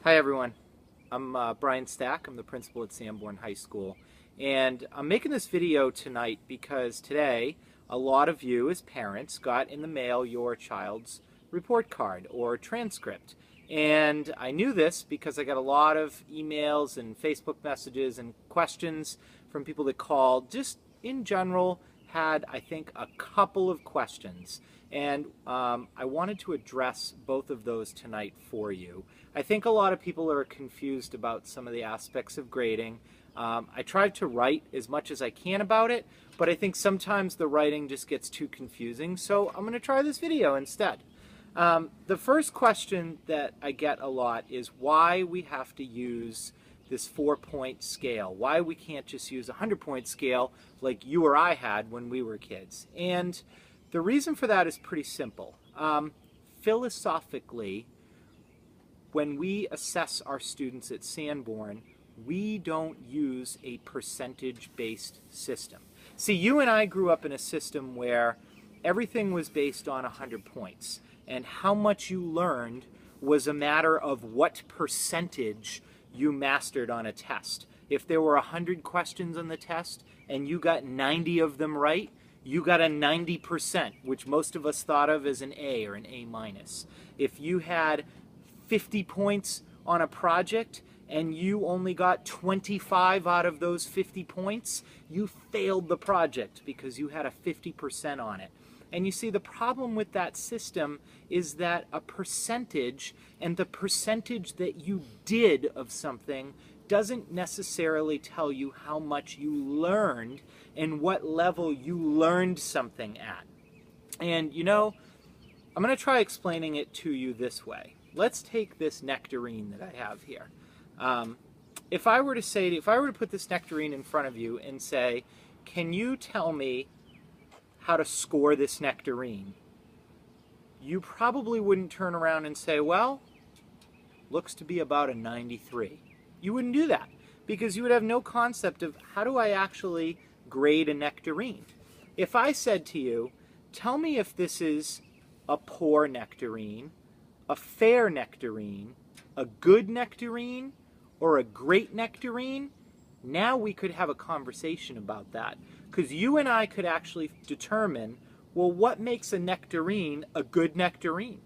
Hi everyone, I'm Brian Stack. I'm the principal at Sanborn High School, and I'm making this video tonight because today a lot of you as parents got in the mail your child's report card or transcript. And I knew this because I got a lot of emails and Facebook messages and questions from people that called, just in general had, I think, a couple of questions. And I wanted to address both of those tonight for you. I think a lot of people are confused about some of the aspects of grading. I tried to write as much as I can about it, but I think sometimes the writing just gets too confusing, so I'm going to try this video instead. The first question that I get a lot is why we have to use this 4-point scale, why we can't just use a 100-point scale like you or I had when we were kids. And the reason for that is pretty simple. Philosophically, when we assess our students at Sanborn, we don't use a percentage-based system. See, you and I grew up in a system where everything was based on 100 points, and how much you learned was a matter of what percentage you mastered on a test. If there were 100 questions on the test and you got 90 of them right, you got a 90%, which most of us thought of as an A or an A minus. If you had 50 points on a project and you only got 25 out of those 50 points, you failed the project because you had a 50% on it. And you see, the problem with that system is that a percentage and the percentage that you did of something doesn't necessarily tell you how much you learned and what level you learned something at. And you know, I'm going to try explaining it to you this way. Let's take this nectarine that I have here. If I were to put this nectarine in front of you and say, can you tell me how to score this nectarine? You probably wouldn't turn around and say, well, looks to be about a 93. You wouldn't do that because you would have no concept of how do I actually grade a nectarine. If I said to you, tell me if this is a poor nectarine, a fair nectarine, a good nectarine, or a great nectarine, now we could have a conversation about that. Because you and I could actually determine, well, what makes a nectarine a good nectarine?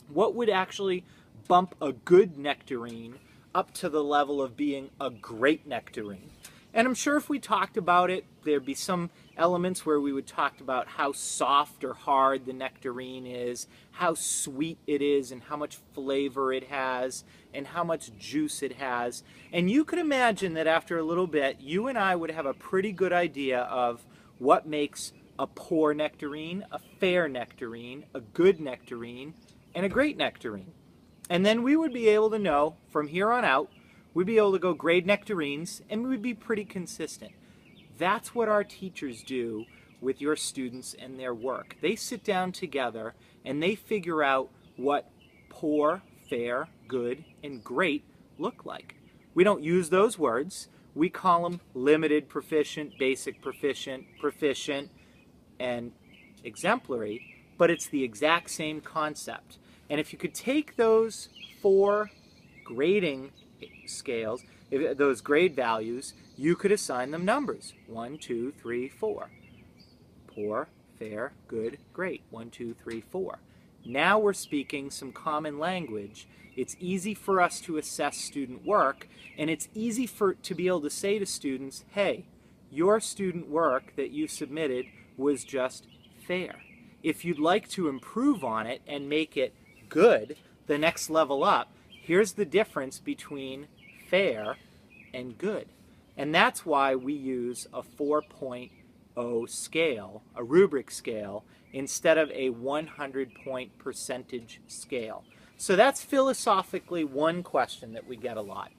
What would actually bump a good nectarine up to the level of being a great nectarine? And I'm sure if we talked about it, there'd be some elements where we would talk about how soft or hard the nectarine is, how sweet it is, and how much flavor it has, and how much juice it has. And you could imagine that after a little bit, you and I would have a pretty good idea of what makes a poor nectarine, a fair nectarine, a good nectarine, and a great nectarine. And then we would be able to know, from here on out, we'd be able to go grade nectarines, and we'd be pretty consistent. That's what our teachers do with your students and their work. They sit down together and they figure out what poor, fair, good, and great look like. We don't use those words. We call them limited proficient, basic proficient, proficient, and exemplary, but it's the exact same concept. And if you could take those 4 grading scales, those grade values, you could assign them numbers. 1, 2, 3, 4. Poor, fair, good, great. 1, 2, 3, 4. Now we're speaking some common language. It's easy for us to assess student work, and it's easy to be able to say to students, hey, your student work that you submitted was just fair. If you'd like to improve on it and make it good, the next level up, here's the difference between fair and good. And that's why we use a 4.0 scale, a rubric scale, instead of a 100-point percentage scale. So that's philosophically one question that we get a lot.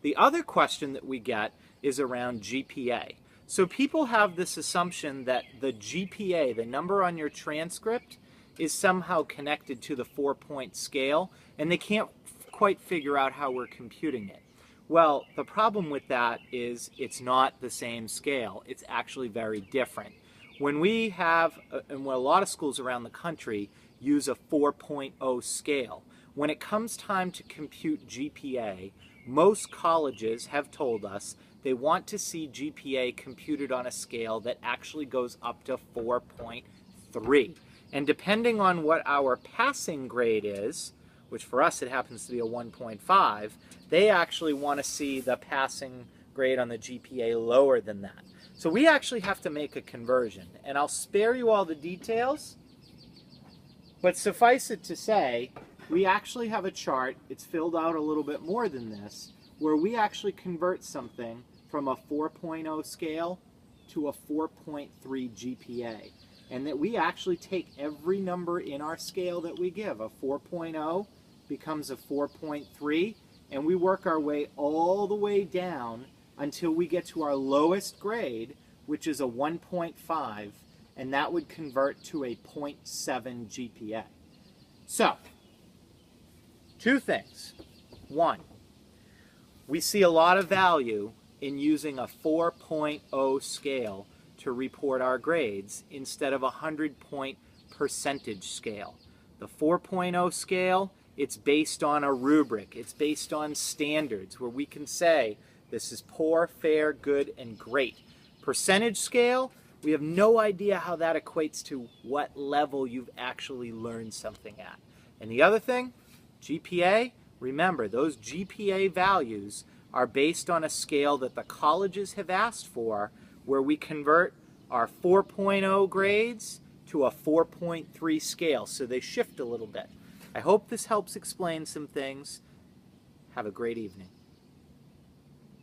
The other question that we get is around GPA. So people have this assumption that the GPA, the number on your transcript, is somehow connected to the 4-point scale, and they can't quite figure out how we're computing it. Well, the problem with that is it's not the same scale. It's actually very different. When we have, and when a lot of schools around the country use a 4.0 scale, when it comes time to compute GPA, most colleges have told us they want to see GPA computed on a scale that actually goes up to 4.3. And depending on what our passing grade is, which for us it happens to be a 1.5, they actually want to see the passing grade on the GPA lower than that. So we actually have to make a conversion, and I'll spare you all the details, but suffice it to say, we actually have a chart, it's filled out a little bit more than this, where we actually convert something from a 4.0 scale to a 4.3 GPA. And that we actually take every number in our scale that we give. A 4.0 becomes a 4.3, and we work our way all the way down until we get to our lowest grade, which is a 1.5, and that would convert to a 0.7 GPA. So, two things. One, we see a lot of value in using a 4.0 scale to report our grades instead of a 100-point percentage scale. The 4.0 scale, it's based on a rubric. It's based on standards where we can say this is poor, fair, good, and great. Percentage scale, we have no idea how that equates to what level you've actually learned something at. And the other thing, GPA, remember those GPA values are based on a scale that the colleges have asked for, where we convert our 4.0 grades to a 4.3 scale, so they shift a little bit. I hope this helps explain some things. Have a great evening.